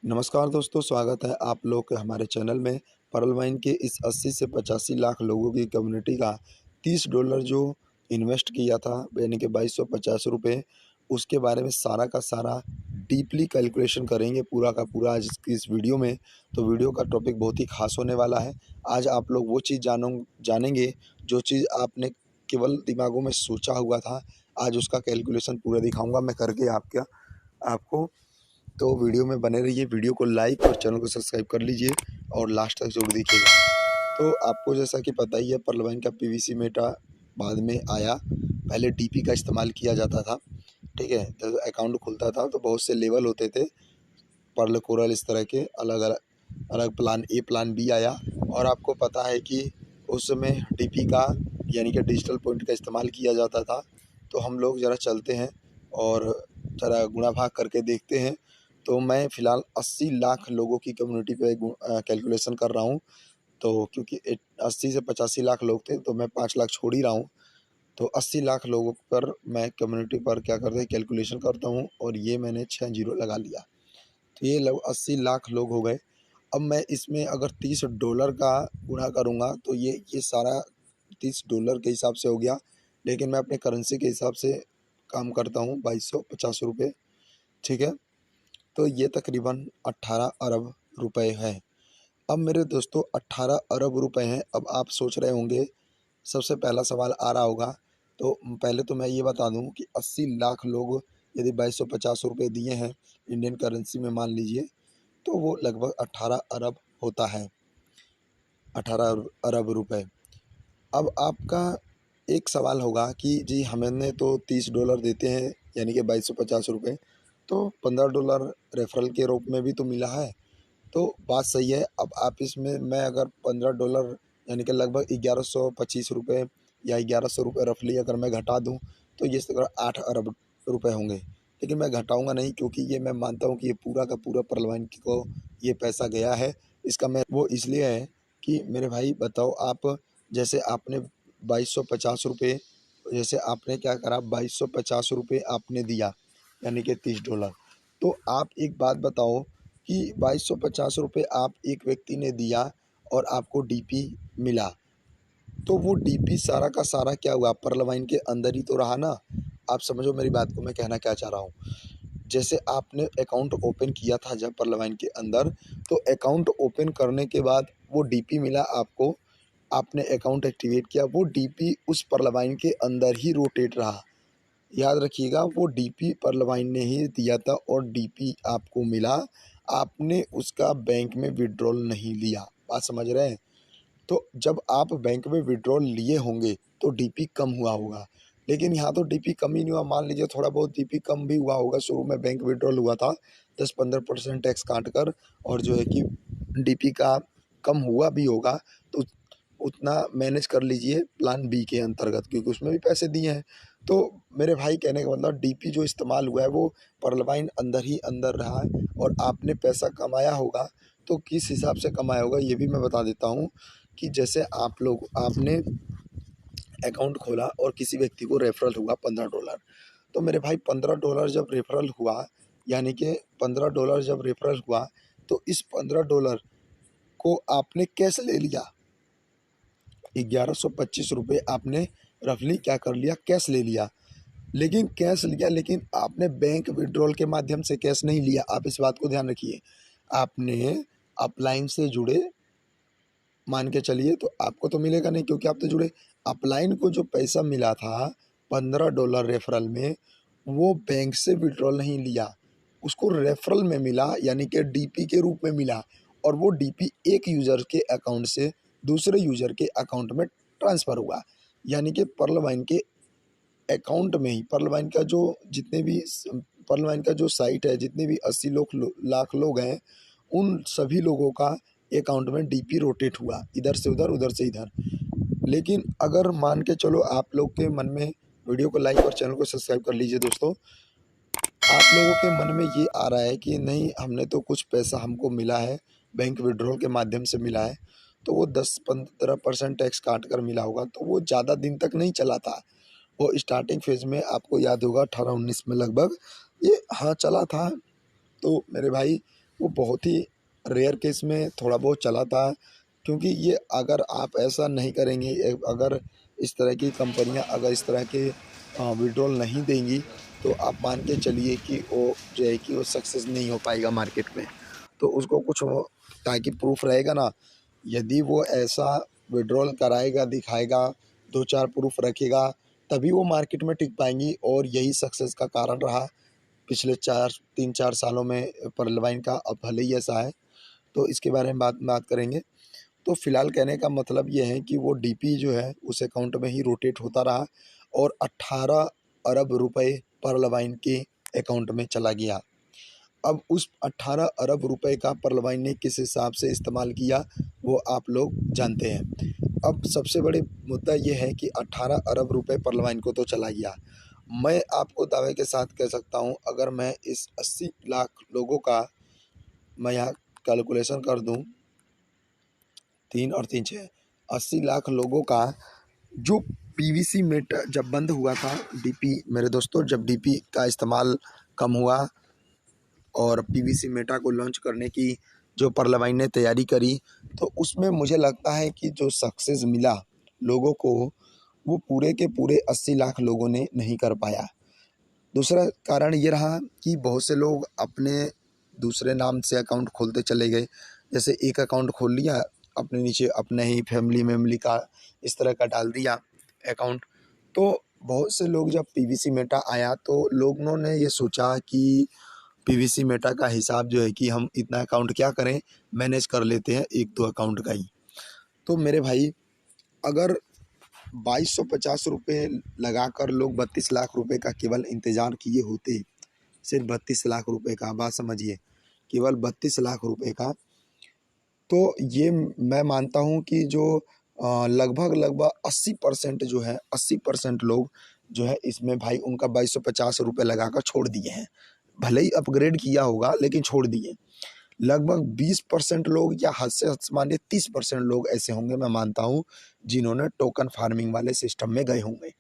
नमस्कार दोस्तों, स्वागत है आप लोग के हमारे चैनल में। पर्ल वाइन के इस 80 से 85 लाख लोगों की कम्युनिटी का $30 जो इन्वेस्ट किया था, यानी कि ₹2250, उसके बारे में सारा का सारा डीपली कैलकुलेशन करेंगे पूरा का पूरा आज की इस वीडियो में। तो वीडियो का टॉपिक बहुत ही खास होने वाला है। आज आप लोग वो चीज़ जानेंगे जो चीज़ आपने केवल दिमागों में सोचा हुआ था। आज उसका कैलकुलेशन पूरा दिखाऊंगा मैं करके आपको। तो वीडियो में बने रहिए, वीडियो को लाइक और चैनल को सब्सक्राइब कर लीजिए और लास्ट तक जरूर देखिएगा। तो आपको जैसा कि पता ही है, पर्ल वाइन का पीवीसी मेटा बाद में आया। पहले डीपी का इस्तेमाल किया जाता था, ठीक है। जब अकाउंट खुलता था तो बहुत से लेवल होते थे, पर्ल कोरल इस तरह के अलग अलग अलग प्लान ए प्लान बी आया। और आपको पता है कि उस समय डीपी का यानी कि डिजिटल पॉइंट का इस्तेमाल किया जाता था। तो हम लोग ज़रा चलते हैं और ज़रा गुणा भाग करके देखते हैं। तो मैं फ़िलहाल 80 लाख लोगों की कम्युनिटी पे कैलकुलेशन कर रहा हूँ। तो क्योंकि 80 से 85 लाख लोग थे तो मैं 5 लाख छोड़ ही रहा हूँ। तो 80 लाख लोगों पर मैं कम्युनिटी पर क्या करते हैं, कैलकुलेशन करता हूँ और ये मैंने 6 जीरो लगा लिया। तो ये लगभग 80 लाख लोग हो गए। अब मैं इसमें अगर $30 का गुणा करूँगा तो ये सारा $30 के हिसाब से हो गया। लेकिन मैं अपने करेंसी के हिसाब से काम करता हूँ, ₹2250, ठीक है। तो ये तकरीबन 18 अरब रुपए है। अब मेरे दोस्तों 18 अरब रुपए हैं। अब आप सोच रहे होंगे, सबसे पहला सवाल आ रहा होगा। तो पहले तो मैं ये बता दूं कि 80 लाख लोग यदि ₹2250 दिए हैं इंडियन करेंसी में, मान लीजिए, तो वो लगभग 18 अरब होता है, 18 अरब रुपए। अब आपका एक सवाल होगा कि जी हमने तो $30 देते हैं यानी कि ₹2250, तो $15 रेफरल के रूप में भी तो मिला है। तो बात सही है। अब आप इसमें मैं अगर $15 यानी कि लगभग ₹1125 या ₹1100 रफली अगर मैं घटा दूं तो ये अगर 8 अरब रुपए होंगे। लेकिन मैं घटाऊंगा नहीं, क्योंकि ये मैं मानता हूं कि ये पूरा का पूरा पर्ल वाइन को ये पैसा गया है। इसका मैं वो इसलिए है कि मेरे भाई बताओ आप, जैसे आपने ₹2250, जैसे आपने क्या करा, ₹2250 आपने दिया यानी कि $30। तो आप एक बात बताओ कि ₹2250 आप एक व्यक्ति ने दिया और आपको डीपी मिला, तो वो डीपी सारा का सारा क्या हुआ, पर्ल वाइन के अंदर ही तो रहा ना। आप समझो मेरी बात को, मैं कहना क्या चाह रहा हूँ। जैसे आपने अकाउंट ओपन किया था जब पर्ल वाइन के अंदर, तो अकाउंट ओपन करने के बाद वो डीपी मिला आपको, आपने अकाउंट एक्टिवेट किया, वो डीपी उस पर्ल वाइन के अंदर ही रोटेट रहा। याद रखिएगा, वो डीपी पर्ल वाइन ने ही दिया था और डीपी आपको मिला। आपने उसका बैंक में विड्रॉल नहीं लिया। बात समझ रहे हैं। तो जब आप बैंक में विड्रॉल लिए होंगे तो डीपी कम हुआ होगा, लेकिन यहाँ तो डीपी कम ही नहीं हुआ। मान लीजिए थोड़ा बहुत डीपी कम भी हुआ होगा, शुरू में बैंक विड्रॉल हुआ था 10-15% टैक्स काट कर, और जो है कि डीपी का कम हुआ भी होगा, तो उतना मैनेज कर लीजिए प्लान बी के अंतर्गत, क्योंकि उसमें भी पैसे दिए हैं। तो मेरे भाई कहने का मतलब, डीपी जो इस्तेमाल हुआ है वो पर्ल वाइन अंदर ही अंदर रहा है और आपने पैसा कमाया होगा। तो किस हिसाब से कमाया होगा ये भी मैं बता देता हूँ कि जैसे आपने अकाउंट खोला और किसी व्यक्ति को रेफरल हुआ $15। तो मेरे भाई $15 जब रेफरल हुआ, यानी कि $15 जब रेफरल हुआ, तो इस $15 को आपने कैश ले लिया। ₹1125 आपने रफली क्या कर लिया, कैश ले लिया। लेकिन कैश लिया, लेकिन आपने बैंक विड्रॉल के माध्यम से कैश नहीं लिया। आप इस बात को ध्यान रखिए। आपने अपलाइन से जुड़े, मान के चलिए, तो आपको तो मिलेगा नहीं क्योंकि आप तो जुड़े। अपलाइन को जो पैसा मिला था $15 रेफरल में, वो बैंक से विड्रॉल नहीं लिया, उसको रेफरल में मिला, यानी कि डीपी के रूप में मिला। और वो डीपी एक यूज़र के अकाउंट से दूसरे यूज़र के अकाउंट में ट्रांसफ़र हुआ। यानी कि पर्ल वाइन के अकाउंट में ही, पर्ल वाइन का जो जितने भी पर्ल वाइन का जो साइट है, जितने भी 80 लाख लोग हैं, उन सभी लोगों का अकाउंट में डीपी रोटेट हुआ, इधर से उधर, उधर से इधर। लेकिन अगर मान के चलो आप लोग के मन में, वीडियो को लाइक और चैनल को सब्सक्राइब कर लीजिए दोस्तों, आप लोगों के मन में ये आ रहा है कि नहीं, हमने तो कुछ पैसा हमको मिला है, बैंक विड्रॉल के माध्यम से मिला है, तो वो 10-15% टैक्स काट कर मिला होगा, तो वो ज़्यादा दिन तक नहीं चला था। वो स्टार्टिंग फेज़ में आपको याद होगा 18-19 में लगभग ये हाँ चला था। तो मेरे भाई वो बहुत ही रेयर केस में थोड़ा बहुत चला था, क्योंकि ये अगर आप ऐसा नहीं करेंगे, अगर इस तरह की कंपनियां अगर इस तरह के विड्रॉल नहीं देंगी, तो आप मान के चलिए कि वो जो है कि वो सक्सेस नहीं हो पाएगा मार्केट में। तो उसको कुछ ताकि प्रूफ रहेगा ना, यदि वो ऐसा विड्रॉल कराएगा, दिखाएगा, 2-4 प्रूफ रखेगा, तभी वो मार्केट में टिक पाएंगी। और यही सक्सेस का कारण रहा पिछले 3-4 सालों में पर्ल वाइन का। अब भले ही ऐसा है, तो इसके बारे में बात करेंगे। तो फिलहाल कहने का मतलब ये है कि वो डीपी जो है उस अकाउंट में ही रोटेट होता रहा और 18 अरब रुपए पर्ल वाइन के अकाउंट में चला गया। अब उस 18 अरब रुपए का पर्ल वाइन ने किस हिसाब से इस्तेमाल किया, वो आप लोग जानते हैं। अब सबसे बड़े मुद्दा ये है कि 18 अरब रुपए पर्ल वाइन को तो चला गया। मैं आपको दावे के साथ कह सकता हूँ, अगर मैं इस 80 लाख लोगों का मैं यहाँ कैलकुलेशन कर दूँ, 3 और 3 6, 80 लाख लोगों का जो पीवीसी मेटा जब बंद हुआ था, डीपी मेरे दोस्तों, जब डीपी का इस्तेमाल कम हुआ और पीवीसी मेटा को लॉन्च करने की जो पर्ल वाइन ने तैयारी करी, तो उसमें मुझे लगता है कि जो सक्सेस मिला लोगों को, वो पूरे के पूरे 80 लाख लोगों ने नहीं कर पाया। दूसरा कारण ये रहा कि बहुत से लोग अपने दूसरे नाम से अकाउंट खोलते चले गए। जैसे एक अकाउंट खोल लिया, अपने नीचे अपने ही फैमिली का इस तरह का डाल दिया अकाउंट। तो बहुत से लोग, जब पीवीसी मेटा आया तो लोगों ने ये सोचा कि पीवीसी मेटा का हिसाब जो है कि हम इतना अकाउंट क्या करें, मैनेज कर लेते हैं 1-2 अकाउंट का ही। तो मेरे भाई, अगर 2250 रुपये लगाकर लोग 32 लाख रुपए का केवल इंतज़ार किए होते, सिर्फ 32 लाख रुपए का, बात समझिए, केवल 32 लाख रुपए का, तो ये मैं मानता हूँ कि जो लगभग 80% जो है, 80% लोग जो है इसमें भाई उनका 2250 रुपये लगा कर छोड़ दिए हैं। भले ही अपग्रेड किया होगा, लेकिन छोड़ दिए। लगभग 20% लोग, या हद से मानिए 30% लोग ऐसे होंगे, मैं मानता हूँ, जिन्होंने टोकन फार्मिंग वाले सिस्टम में गए होंगे।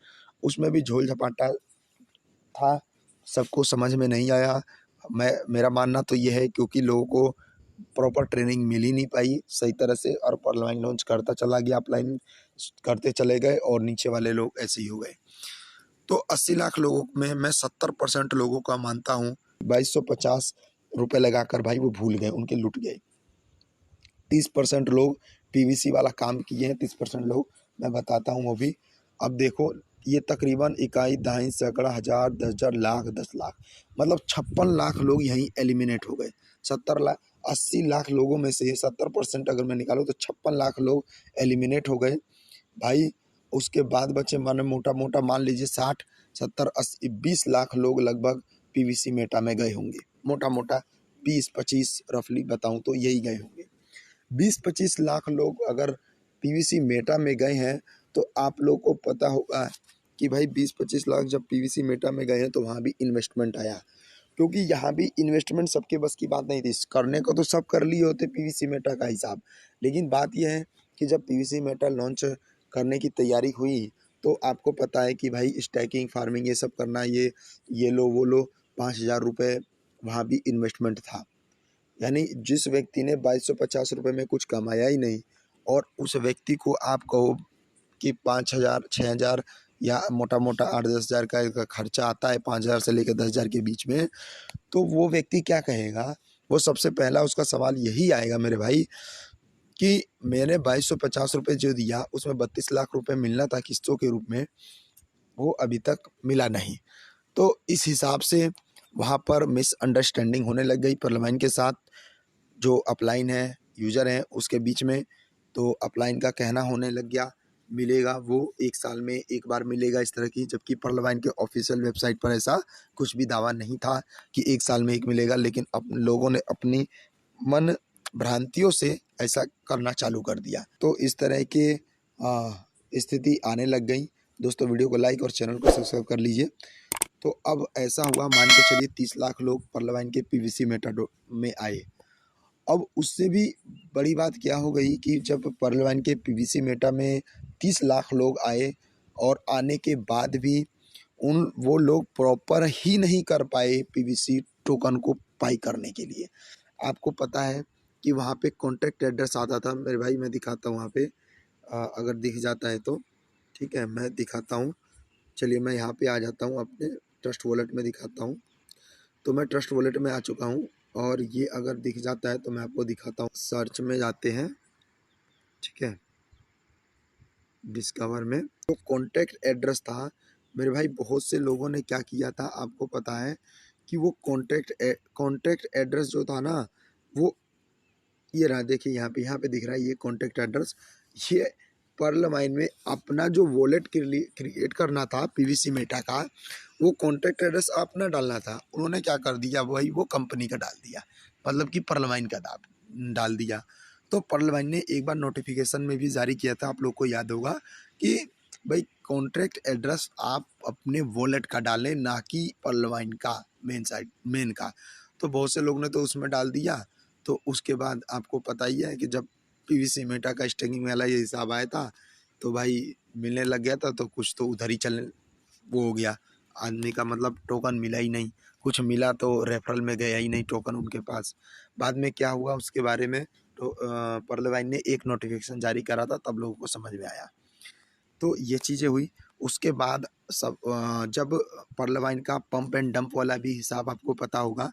उसमें भी झोल झपाटा था, सबको समझ में नहीं आया। मेरा मानना तो ये है, क्योंकि लोगों को प्रॉपर ट्रेनिंग मिल ही नहीं पाई सही तरह से, और पर्ल वाइन लॉन्च करता चला गया, अपलाइन करते चले गए, और नीचे वाले लोग ऐसे ही हो गए। तो 80 लाख लोगों में मैं 70% लोगों का मानता हूँ 2250 रुपये लगाकर भाई वो भूल गए, उनके लुट गए। 30% लोग पीवीसी वाला काम किए हैं, 30% लोग मैं बताता हूँ वो भी। अब देखो, ये तकरीबन इकाई, दहाई, सैकड़ा, हज़ार, 10,000, लाख, 10 लाख, मतलब 56 लाख लोग यहीं एलिमिनेट हो गए। 70 लाख, 80 लाख लोगों में से 70% अगर मैं निकालूँ तो 56 लाख लोग एलिमिनेट हो गए भाई। उसके बाद बचे, माने मोटा मोटा मान लीजिए 60, 70, 80, 20 लाख लोग लगभग पीवीसी मेटा में गए होंगे। मोटा मोटा 20-25 रफली बताऊं तो यही गए होंगे। 20-25 लाख लोग अगर पीवीसी मेटा में गए हैं, तो आप लोग को पता होगा कि भाई 20-25 लाख जब पीवीसी मेटा में गए हैं, तो वहाँ भी इन्वेस्टमेंट आया। क्योंकि यहाँ भी इन्वेस्टमेंट सबके बस की बात नहीं थी, करने को तो सब कर लिए होते पीवीसी मेटा का हिसाब। लेकिन बात यह है कि जब पीवीसी मेटा लॉन्च करने की तैयारी हुई, तो आपको पता है कि भाई स्टैकिंग, फार्मिंग, ये सब करना, ये लो वो लो, 5,000 रुपये वहाँ भी इन्वेस्टमेंट था। यानी जिस व्यक्ति ने 2250 रुपये में कुछ कमाया ही नहीं, और उस व्यक्ति को आप कहो कि 5,000, 6,000 या मोटा मोटा 8-10 हज़ार का खर्चा आता है, 5,000 से लेकर 10,000 के बीच में, तो वो व्यक्ति क्या कहेगा? वो सबसे पहला उसका सवाल यही आएगा मेरे भाई, कि मैंने 2250 रुपये जो दिया, उसमें 32 लाख रुपए मिलना था किस्तों के रूप में, वो अभी तक मिला नहीं। तो इस हिसाब से वहाँ पर मिसअंडरस्टैंडिंग होने लग गई पर्ल वाइन के साथ, जो अपलाइन है, यूज़र हैं, उसके बीच में। तो अपलाइन का कहना होने लग गया, मिलेगा वो 1 साल में 1 बार मिलेगा, इस तरह की, जबकि पर्ल वाइन के ऑफिशियल वेबसाइट पर ऐसा कुछ भी दावा नहीं था कि 1 साल में 1 मिलेगा। लेकिन लोगों ने अपनी मन भ्रांतियों से ऐसा करना चालू कर दिया। तो इस तरह के स्थिति आने लग गई। दोस्तों, वीडियो को लाइक और चैनल को सब्सक्राइब कर लीजिए। तो अब ऐसा हुआ, मान के चलिए 30 लाख लोग पर्ल वाइन के पीवीसी मेटा में आए। अब उससे भी बड़ी बात क्या हो गई कि जब पर्ल वाइन के पीवीसी मेटा में 30 लाख लोग आए, और आने के बाद भी वो लोग प्रॉपर ही नहीं कर पाए पीवीसी टोकन को पाई करने के लिए। आपको पता है कि वहाँ पे कॉन्टैक्ट एड्रेस आता था मेरे भाई, मैं दिखाता हूँ वहाँ पे, अगर दिख जाता है तो ठीक है मैं दिखाता हूँ। चलिए मैं यहाँ पे आ जाता हूँ, अपने ट्रस्ट वॉलेट में दिखाता हूँ। तो मैं ट्रस्ट वॉलेट में आ चुका हूँ और ये अगर दिख जाता है तो मैं आपको दिखाता हूँ। सर्च में जाते हैं, ठीक है, डिस्कवर में तो कॉन्टैक्ट एड्रेस था मेरे भाई। बहुत से लोगों ने क्या किया था आपको पता है कि वो कॉन्टैक्ट एड्रेस जो था ना, वो ये रहा, देखिए यहाँ पे दिख रहा है ये कॉन्टैक्ट एड्रेस। ये पर्ल माइन में अपना जो वॉलेट क्रिएट करना था पीवीसी मेटा का, वो कॉन्टैक्ट एड्रेस अपना डालना था। उन्होंने क्या कर दिया, वही वो कंपनी का डाल दिया, मतलब कि पर्ल माइन का डाल दिया। तो पर्ल माइन ने एक बार नोटिफिकेशन में भी जारी किया था, आप लोग को याद होगा कि भाई कॉन्टैक्ट एड्रेस आप अपने वॉलेट का डालें, ना कि पर्ल माइन का मेन का। तो बहुत से लोग ने तो उसमें डाल दिया। तो उसके बाद आपको पता ही है कि जब पीवीसी मेटा का स्टेकिंग वाला ये हिसाब आया था तो भाई मिलने लग गया था, तो कुछ तो उधर ही चलने वो हो गया आदमी का, मतलब टोकन मिला ही नहीं। कुछ मिला तो रेफरल में गया ही नहीं टोकन उनके पास। बाद में क्या हुआ उसके बारे में तो पर्लवाइन ने एक नोटिफिकेशन जारी करा था, तब लोगों को समझ में आया। तो ये चीज़ें हुई। उसके बाद सब जब पर्लवाइन का पंप एंड डंप वाला भी हिसाब आपको पता होगा।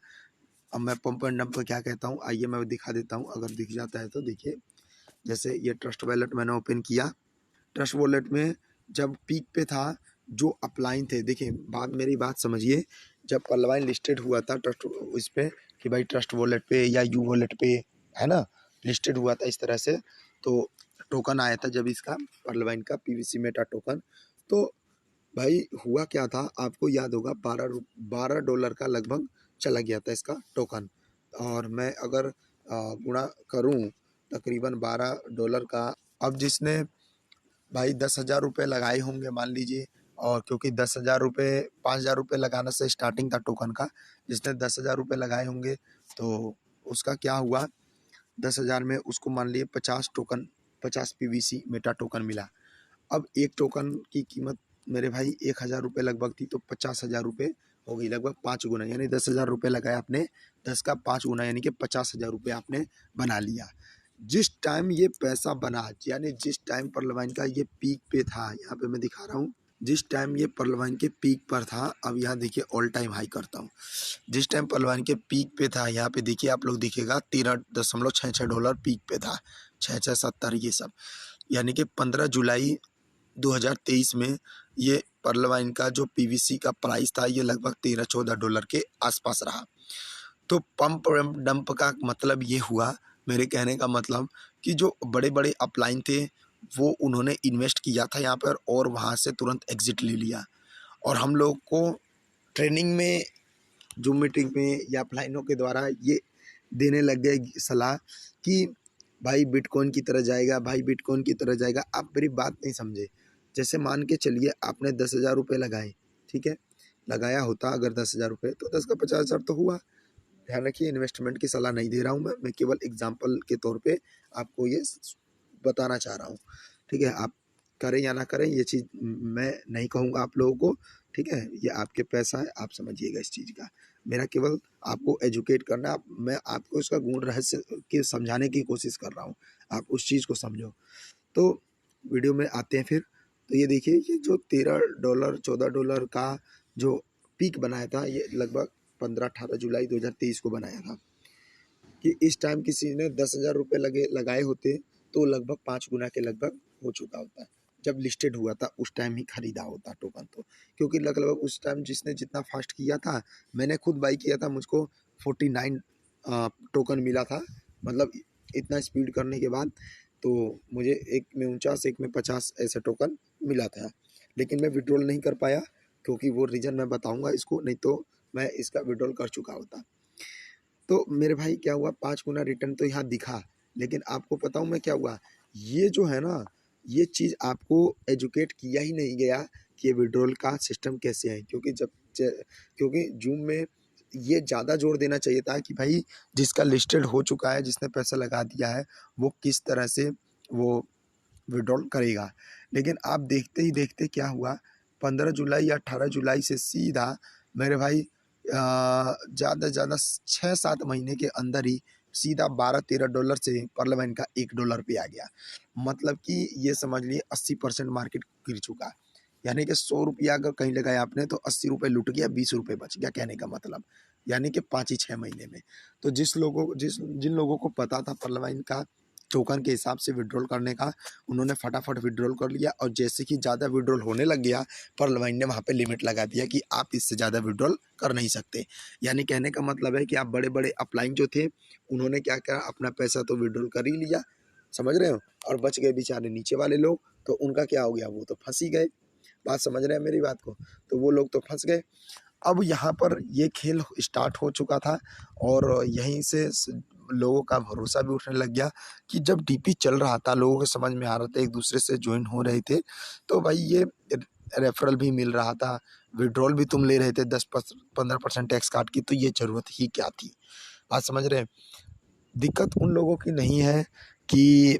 अब मैं पंप एंड डंप क्या कहता हूँ आइए मैं दिखा देता हूँ, अगर दिख जाता है तो देखिए। जैसे ये ट्रस्ट वॉलेट मैंने ओपन किया, ट्रस्ट वॉलेट में जब पीक पे था जो अपलाइन थे, देखिए मेरी बात समझिए। जब पर्लवाइन लिस्टेड हुआ था ट्रस्ट इस पे कि भाई ट्रस्ट वॉलेट पे या यू वॉलेट पे, है ना, लिस्टेड हुआ था इस तरह से, तो टोकन आया था जब इसका पर्लवाइन का पीवीसी मेटा टोकन। तो भाई हुआ क्या था आपको याद होगा, $12 का लगभग चला गया था इसका टोकन। और मैं अगर गुणा करूं तकरीबन $12 का, अब जिसने भाई 10,000 रुपये लगाए होंगे मान लीजिए, और क्योंकि 10,000 रुपये 5,000 रुपये लगाने से स्टार्टिंग था टोकन का, जिसने 10,000 रुपये लगाए होंगे तो उसका क्या हुआ, 10,000 में उसको मान लिए 50 पीवीसी मेटा टोकन मिला। अब एक टोकन की कीमत मेरे भाई 1,000 रुपये लगभग थी, तो 50,000 रुपये हो गई, लगभग 5 गुना, यानी 10,000 रुपये लगाया आपने, 10 का 5 गुना यानी कि 50,000 रुपये आपने बना लिया। जिस टाइम ये पैसा बना, यानी जिस टाइम पर्लवाइन का ये पीक पे था, यहाँ पे मैं दिखा रहा हूँ, जिस टाइम ये पर्लवाइन के पीक पर था, अब यहाँ देखिए ऑल टाइम हाई करता हूँ। जिस टाइम पर्लवाइन के पीक पे था, यहाँ पे देखिए आप लोग दिखेगा $13.66 पीक पे था, 6,670 ये सब, यानी कि 15 जुलाई 2023 में ये पर्लवाइन का जो पीवीसी का प्राइस था ये लगभग $13-14 के आसपास रहा। तो पंप डंप का मतलब ये हुआ, मेरे कहने का मतलब कि जो बड़े बड़े अपलाइन थे वो उन्होंने इन्वेस्ट किया था यहाँ पर और वहाँ से तुरंत एग्जिट ले लिया। और हम लोग को ट्रेनिंग में, जूम मीटिंग में या अपलाइनों के द्वारा ये देने लग गए सलाह कि भाई बिटकॉइन की तरह जाएगा, भाई बिटकॉइन की तरह जाएगा। आप मेरी बात नहीं समझे। जैसे मान के चलिए आपने 10,000 रुपये लगाए, ठीक है, लगाया होता अगर 10,000 रुपये तो 10 का 50,000 तो हुआ। ध्यान रखिए इन्वेस्टमेंट की सलाह नहीं दे रहा हूँ मैं केवल एग्जाम्पल के तौर पे आपको ये बताना चाह रहा हूँ, ठीक है। आप करें या ना करें ये चीज़ मैं नहीं कहूँगा आप लोगों को, ठीक है, ये आपके पैसा है, आप समझिएगा इस चीज़ का। मेरा केवल आपको एजुकेट करना, मैं आपको इसका गुण रहस्य के समझाने की कोशिश कर रहा हूँ, आप उस चीज़ को समझो। तो वीडियो में आते हैं फिर। तो ये देखिए ये जो $13 $14 का जो पीक बनाया था ये लगभग 15-18 जुलाई 2023 को बनाया था कि इस टाइम किसी ने 10,000 रुपये लगाए होते तो लगभग 5 गुना के लगभग हो चुका होता। जब लिस्टेड हुआ था उस टाइम ही खरीदा होता टोकन, तो क्योंकि लगभग उस टाइम जिसने जितना फास्ट किया था, मैंने खुद बाई किया था, मुझको 49 टोकन मिला था, मतलब इतना स्पीड करने के बाद तो मुझे एक में 49 एक में 50 ऐसे टोकन मिला था। लेकिन मैं विड्रॉल नहीं कर पाया क्योंकि वो रीज़न मैं बताऊंगा इसको, नहीं तो मैं इसका विड्रॉल कर चुका होता। तो मेरे भाई क्या हुआ, 5 गुना रिटर्न तो यहाँ दिखा, लेकिन आपको बताऊँ मैं क्या हुआ, ये जो है ना, ये चीज़ आपको एजुकेट किया ही नहीं गया कि ये विड्रॉल का सिस्टम कैसे है। क्योंकि जूम में ये ज़्यादा जोर देना चाहिए था कि भाई जिसका लिस्टेड हो चुका है, जिसने पैसा लगा दिया है, वो किस तरह से वो विड्रॉल करेगा। लेकिन आप देखते ही देखते क्या हुआ, 15 जुलाई या 18 जुलाई से सीधा मेरे भाई ज़्यादा से ज़्यादा 6-7 महीने के अंदर ही सीधा $12-13 से पर्लवाइन का $1 पे आ गया। मतलब कि ये समझ लिए 80% मार्केट गिर चुका। यानी कि 100 रुपया अगर कहीं लगाया आपने तो 80 रुपये लुट गया, 20 रुपये बच गया, कहने का मतलब। यानी कि 5 ही 6 महीने में। तो जिन लोगों को पता था पर्लवाइन का टोकन के हिसाब से विड्रॉल करने का, उन्होंने फटाफट विड्रॉल कर लिया। और जैसे कि ज़्यादा विड्रॉल होने लग गया, पर्लवाइन ने वहाँ पे लिमिट लगा दिया कि आप इससे ज़्यादा विड्रॉल कर नहीं सकते। यानी कहने का मतलब है कि आप बड़े बड़े अपलाइन जो थे, उन्होंने क्या किया, अपना पैसा तो विड्रॉल कर ही लिया, समझ रहे हो, और बच गए बेचारे नीचे वाले लोग। तो उनका क्या हो गया, वो तो फंस ही गए। बात समझ रहे हैं मेरी बात को? तो वो लोग तो फंस गए। अब यहाँ पर ये खेल स्टार्ट हो चुका था और यहीं से लोगों का भरोसा भी उठने लग गया कि जब डीपी चल रहा था, लोगों को समझ में आ रहा था, एक दूसरे से ज्वाइन हो रहे थे, तो भाई ये रेफरल भी मिल रहा था, विड्रॉल भी तुम ले रहे थे 10-15% टैक्स काट की, तो ये ज़रूरत ही क्या थी। बात समझ रहे हैं? दिक्कत उन लोगों की नहीं है कि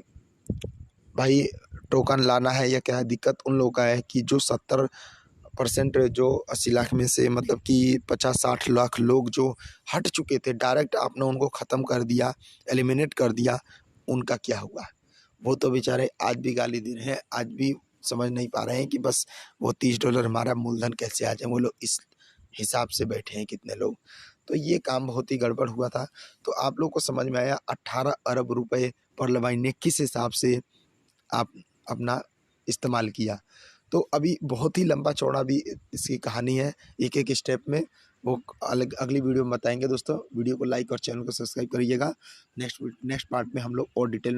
भाई टोकन लाना है या क्या है, दिक्कत उन लोगों का है कि जो 70% जो 80 लाख में से मतलब कि 50-60 लाख लोग जो हट चुके थे, डायरेक्ट आपने उनको ख़त्म कर दिया, एलिमिनेट कर दिया, उनका क्या हुआ? वो तो बेचारे आज भी गाली दे रहे हैं, आज भी समझ नहीं पा रहे हैं कि बस वो $30 हमारा मूलधन कैसे आ जाए। वो लोग इस हिसाब से बैठे हैं कितने लोग। तो ये काम बहुत ही गड़बड़ हुआ था। तो आप लोग को समझ में आया 18 अरब रुपए पर्लवाइन ने किस हिसाब से आप अपना इस्तेमाल किया। तो अभी बहुत ही लंबा चौड़ा भी इसकी कहानी है, एक एक स्टेप में वो अलग अगली वीडियो में बताएंगे। दोस्तों वीडियो को लाइक और चैनल को सब्सक्राइब करिएगा। नेक्स्ट पार्ट में हम लोग और डिटेल में